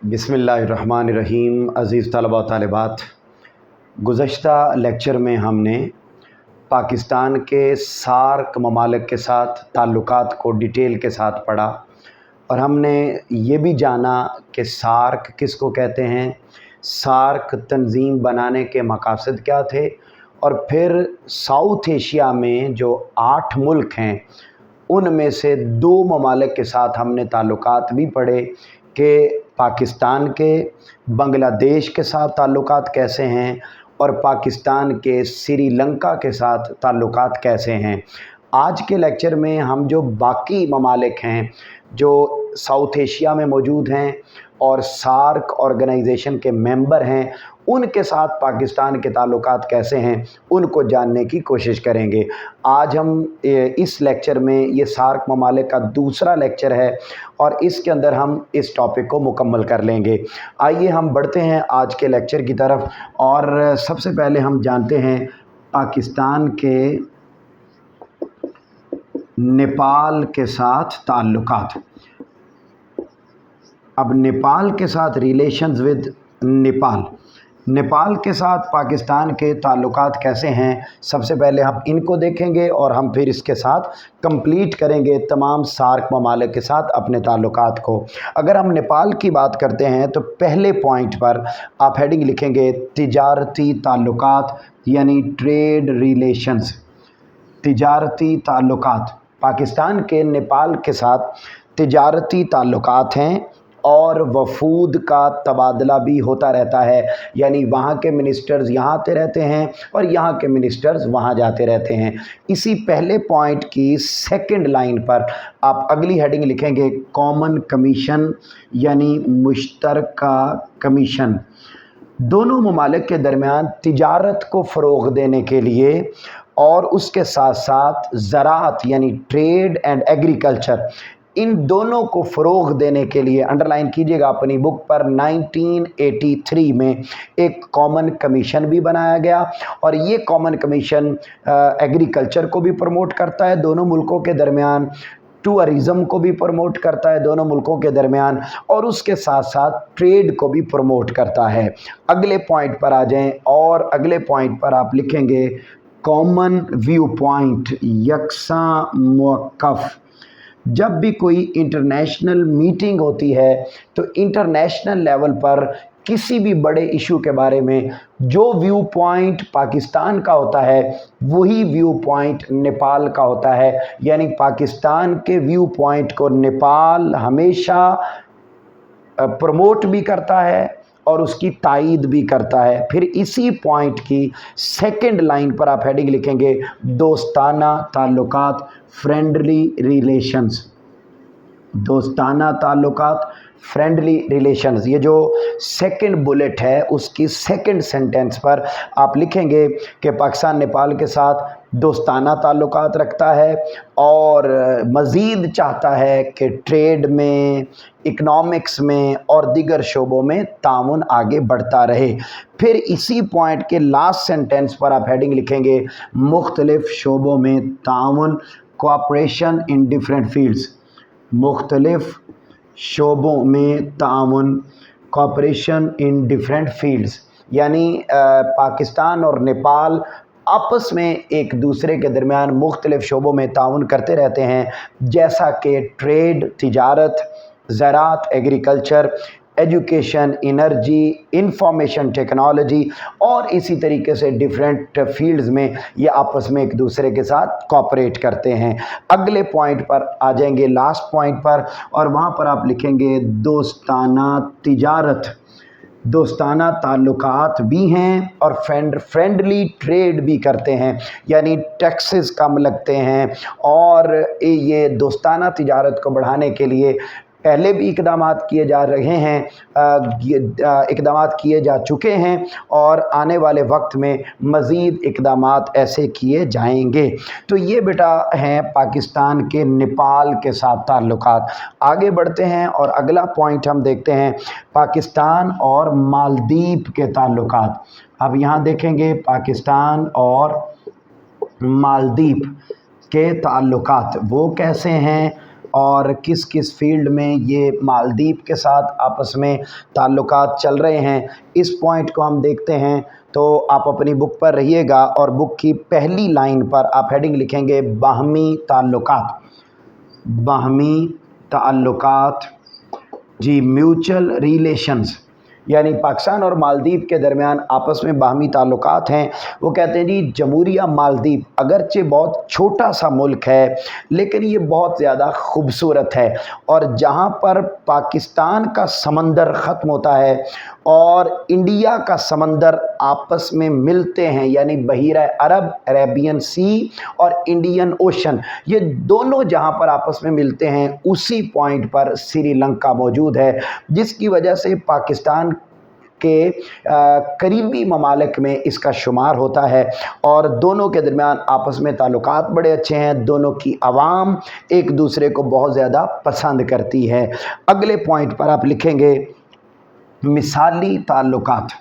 बिस्मिल्लाहिर्रहमानिर्रहीम। अज़ीज़ तलबा व तालिबात, गुज़श्ता लेक्चर में हमने पाकिस्तान के सार्क ममालिक के साथ ताल्लुकात को डिटेल के साथ पढ़ा और हमने ये भी जाना कि सार्क किसको कहते हैं, सार्क तंजीम बनाने के मकासद क्या थे, और फिर साउथ एशिया में जो 8 मुल्क हैं उनमें से 2 ममालिक के साथ हमने ताल्लुकात भी पढ़े कि पाकिस्तान के बांग्लादेश के साथ ताल्लुकात कैसे हैं और पाकिस्तान के श्रीलंका के साथ ताल्लुकात कैसे हैं। आज के लेक्चर में हम जो बाकी ममालिक हैं जो साउथ एशिया में मौजूद हैं और सार्क ऑर्गेनाइजेशन के मेंबर हैं, उनके साथ पाकिस्तान के ताल्लुकात कैसे हैं उनको जानने की कोशिश करेंगे। आज हम इस लेक्चर में ये सार्क ममालिक का दूसरा लेक्चर है और इसके अंदर हम इस टॉपिक को मुकम्मल कर लेंगे। आइए हम बढ़ते हैं आज के लेक्चर की तरफ और सबसे पहले हम जानते हैं पाकिस्तान के नेपाल के साथ ताल्लुकात। अब नेपाल के साथ रिलेशंस विद नेपाल के साथ पाकिस्तान के ताल्लुकात कैसे हैं, सबसे पहले हम इनको देखेंगे और हम फिर इसके साथ कंप्लीट करेंगे तमाम सार्क ममालिक के साथ अपने ताल्लुकात को। अगर हम नेपाल की बात करते हैं तो पहले पॉइंट पर आप हेडिंग लिखेंगे तिजारती ताल्लुकात, यानी ट्रेड रिलेशंस। तिजारती ताल्लुकात, पाकिस्तान के नेपाल के साथ तिजारती ताल्लुकात हैं और वफूद का तबादला भी होता रहता है, यानी वहाँ के मिनिस्टर्स यहाँ आते रहते हैं और यहाँ के मिनिस्टर्स वहाँ जाते रहते हैं। इसी पहले पॉइंट की सेकंड लाइन पर आप अगली हेडिंग लिखेंगे कॉमन कमीशन, यानी मुश्तरका कमीशन। दोनों ममालिक के दरमियान तिजारत को फ़रोग़ देने के लिए और उसके साथ साथ ज़राअत यानी ट्रेड एंड एग्रीकल्चर, इन दोनों को फ़रोग़ देने के लिए अंडरलाइन कीजिएगा अपनी बुक पर 1983 में एक कॉमन कमीशन भी बनाया गया और ये कॉमन कमीशन एग्रीकल्चर को भी प्रमोट करता है दोनों मुल्कों के दरमियान, टूरिज़म को भी प्रमोट करता है दोनों मुल्कों के दरमियान और उसके साथ साथ ट्रेड को भी प्रमोट करता है। अगले पॉइंट पर आ जाएं और अगले पॉइंट पर आप लिखेंगे कॉमन व्यू पॉइंट, यकसा मौक़िफ़। जब भी कोई इंटरनेशनल मीटिंग होती है तो इंटरनेशनल लेवल पर किसी भी बड़े इशू के बारे में जो व्यू पॉइंट पाकिस्तान का होता है वही व्यू पॉइंट नेपाल का होता है, यानी पाकिस्तान के व्यू पॉइंट को नेपाल हमेशा प्रमोट भी करता है और उसकी तायीद भी करता है। फिर इसी पॉइंट की सेकंड लाइन पर आप हेडिंग लिखेंगे दोस्ताना ताल्लुकात, फ्रेंडली रिलेशंस। दोस्ताना ताल्लुकात, फ्रेंडली रिलेशंस, ये जो सेकंड बुलेट है उसकी सेकंड सेंटेंस पर आप लिखेंगे कि पाकिस्तान नेपाल के साथ दोस्ताना ताल्लुकात रखता है और मज़ीद चाहता है कि ट्रेड में, इकनॉमिक्स में और दीगर शोबों में ताउन आगे बढ़ता रहे। फिर इसी पॉइंट के लास्ट सेंटेंस पर आप हेडिंग लिखेंगे मुख्तलिफ शोबों में ताउन, कोऑपरेशन इन डिफरेंट फील्ड्स। मुख्तलिफ शोबों में ताउन, कोऑपरेशन इन डिफरेंट फील्ड्स, यानी पाकिस्तान और नेपाल आपस में एक दूसरे के दरमियान मुख्तलिफ शोबों में ताउन करते रहते हैं, जैसा कि ट्रेड, तिजारत, ज़राअत, agriculture, education, energy, information technology और इसी तरीके से डिफरेंट फील्ड्स में ये आपस में एक दूसरे के साथ कोऑपरेट करते हैं। अगले पॉइंट पर आ जाएंगे, लास्ट पॉइंट पर, और वहाँ पर आप लिखेंगे दोस्ताना तिजारत। दोस्ताना ताल्लुकात भी हैं और फ्रेंडली ट्रेड भी करते हैं, यानी टैक्सेस कम लगते हैं और ये दोस्ताना तिजारत को बढ़ाने के लिए पहले भी इक़दामात किए जा रहे हैं, इक़दामात किए जा चुके हैं और आने वाले वक्त में मज़ीद इक़दामात ऐसे किए जाएंगे। तो ये बेटा हैं पाकिस्तान के नेपाल के साथ ताल्लुकात। आगे बढ़ते हैं और अगला पॉइंट हम देखते हैं पाकिस्तान और मालदीव के ताल्लुकात। अब यहाँ देखेंगे पाकिस्तान और मालदीव के ताल्लुकात वो कैसे हैं اور کس کس فیلڈ میں یہ مالدیپ کے ساتھ آپس میں تعلقات چل رہے ہیں، اس پوائنٹ کو ہم دیکھتے ہیں۔ تو آپ اپنی بک پر رہیے گا اور بک کی پہلی لائن پر آپ ہیڈنگ لکھیں گے باہمی تعلقات، باہمی تعلقات، جی میوچل ریلیشنز، یعنی پاکستان اور مالدیپ کے درمیان آپس میں باہمی تعلقات ہیں۔ وہ کہتے ہیں جی جمہوریہ مالدیپ اگرچہ بہت چھوٹا سا ملک ہے لیکن یہ بہت زیادہ خوبصورت ہے، اور جہاں پر پاکستان کا سمندر ختم ہوتا ہے اور انڈیا کا سمندر آپس میں ملتے ہیں، یعنی بحیرہ عرب، عربین سی اور انڈین اوشن، یہ دونوں جہاں پر آپس میں ملتے ہیں اسی پوائنٹ پر سری لنکا موجود ہے، جس کی وجہ سے پاکستان کے قریبی ممالک میں اس کا شمار ہوتا ہے، اور دونوں کے درمیان آپس میں تعلقات بڑے اچھے ہیں، دونوں کی عوام ایک دوسرے کو بہت زیادہ پسند کرتی ہے۔ اگلے پوائنٹ پر آپ لکھیں گے مثالی تعلقات،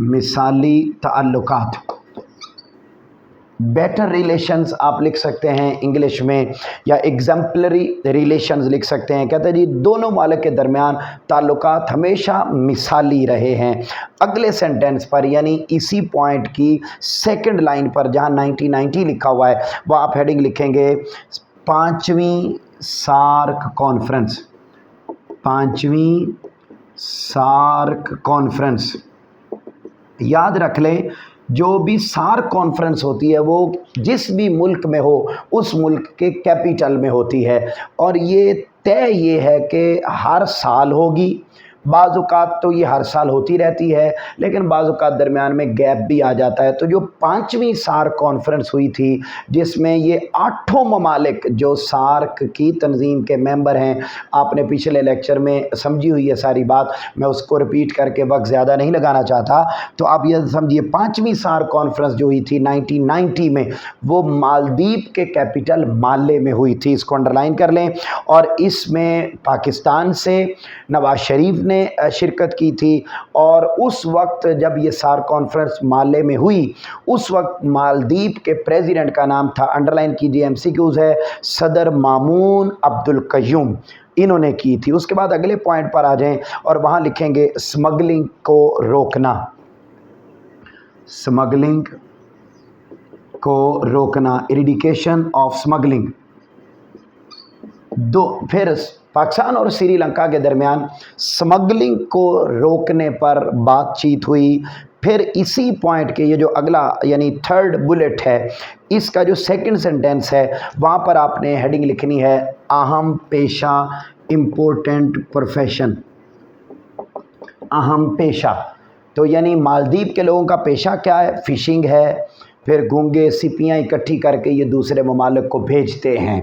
مثالی تعلقات، بیٹر ریلیشنز آپ لکھ سکتے ہیں انگلش میں، یا ایگزمپلری ریلیشنز لکھ سکتے ہیں۔ کہتے ہیں جی دونوں ممالک کے درمیان تعلقات ہمیشہ مثالی رہے ہیں۔ اگلے سینٹنس پر یعنی اسی پوائنٹ کی سیکنڈ لائن پر جہاں 1990 لکھا ہوا ہے وہ آپ ہیڈنگ لکھیں گے 5ویں سارک کانفرنس، 5ویں سارک کانفرنس۔ یاد رکھ لیں جو بھی سارک کانفرنس ہوتی ہے وہ جس بھی ملک میں ہو اس ملک کے کیپیٹل میں ہوتی ہے، اور یہ طے یہ ہے کہ ہر سال ہوگی، بعض اوقات تو یہ ہر سال ہوتی رہتی ہے لیکن بعض اوقات درمیان میں گیپ بھی آ جاتا ہے۔ تو جو 5ویں سارک کانفرنس ہوئی تھی جس میں یہ 8 ممالک جو سارک کی تنظیم کے ممبر ہیں، آپ نے پچھلے لیکچر میں سمجھی ہوئی ہے ساری بات، میں اس کو ریپیٹ کر کے وقت زیادہ نہیں لگانا چاہتا، تو آپ یہ سمجھیے 5ویں سارک کانفرنس جو ہوئی تھی 1990 میں وہ مالدیپ کے کیپٹل مالے میں ہوئی تھی، اس کو انڈرلائن کر لیں، اور اس میں پاکستان سے نواز شریف نے شرکت کی تھی، اور اس وقت جب یہ سارک کانفرنس مالے میں ہوئی اس وقت مالدیپ کے پریزیڈنٹ کا نام تھا، انڈرلائن کیجیے MCQs ہے، صدر مامون عبد القیوم، انہوں نے کی تھی۔ اس کے بعد اگلے پوائنٹ پر آ جائیں اور وہاں لکھیں گے سمگلنگ کو روکنا، سمگلنگ کو روکنا، ایریڈیکیشن آف سمگلنگ۔ پھر پاکستان اور سری لنکا کے درمیان سمگلنگ کو روکنے پر بات چیت ہوئی۔ پھر اسی پوائنٹ کے یہ جو اگلا یعنی 3rd بلٹ ہے اس کا جو سیکنڈ سینٹینس ہے وہاں پر آپ نے ہیڈنگ لکھنی ہے اہم پیشہ، امپورٹنٹ پروفیشن، اہم پیشہ۔ تو یعنی مالدیپ کے لوگوں کا پیشہ کیا ہے؟ فشنگ ہے، پھر گونگے سپیاں اکٹھی کر کے یہ دوسرے ممالک کو بھیجتے ہیں۔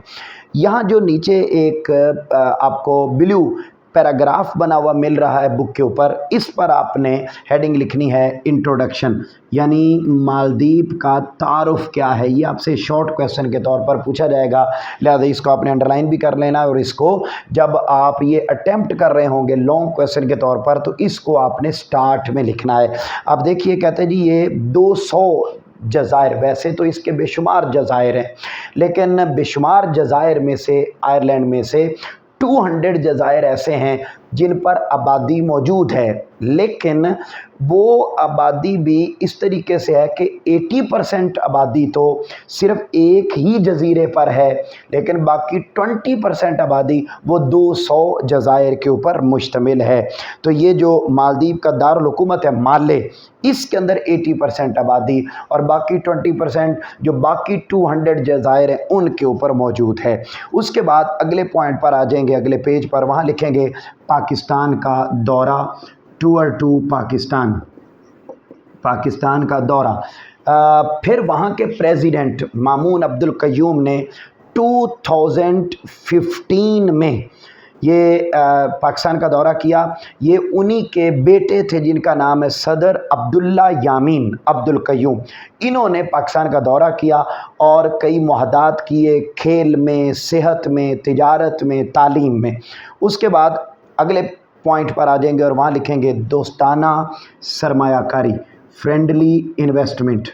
یہاں جو نیچے ایک آپ کو بلیو پیراگراف بنا ہوا مل رہا ہے بک کے اوپر، اس پر آپ نے ہیڈنگ لکھنی ہے انٹروڈکشن، یعنی مالدیپ کا تعارف کیا ہے۔ یہ آپ سے شارٹ کویسچن کے طور پر پوچھا جائے گا، لہذا اس کو آپ نے انڈرلائن بھی کر لینا، اور اس کو جب آپ یہ اٹیمپٹ کر رہے ہوں گے لانگ کویسچن کے طور پر تو اس کو آپ نے سٹارٹ میں لکھنا ہے۔ اب دیکھیے کہتے ہیں جی یہ 200 جزائر، ویسے تو اس کے بے شمار جزائر ہیں لیکن بے شمار جزائر میں سے آئرلینڈ میں سے 200 جزائر ایسے ہیں جن پر آبادی موجود ہے، لیکن وہ آبادی بھی اس طریقے سے ہے کہ 80% آبادی تو صرف ایک ہی جزیرے پر ہے، لیکن باقی 20% آبادی وہ 200 جزائر کے اوپر مشتمل ہے۔ تو یہ جو مالدیپ کا دارالحکومت ہے مالے، اس کے اندر 80% آبادی اور باقی 20% جو باقی 200 جزائر ہیں ان کے اوپر موجود ہے۔ اس کے بعد اگلے پوائنٹ پر آ جائیں گے، اگلے پیج پر، وہاں لکھیں گے پاکستان کا دورہ، ٹور ٹو پاکستان، پاکستان کا دورہ۔ پھر وہاں کے پریزیڈنٹ مامون عبد القیوم نے 2015 میں یہ پاکستان کا دورہ کیا۔ یہ انہی کے بیٹے تھے جن کا نام ہے صدر عبداللہ یامین عبد القیوم، انہوں نے پاکستان کا دورہ کیا اور کئی معاہدات کیے، کھیل میں، صحت میں، تجارت میں، تعلیم میں۔ اس کے بعد اگلے پوائنٹ پر آ جائیں گے اور وہاں لکھیں گے دوستانہ سرمایہ کاری، فرینڈلی انویسٹمنٹ،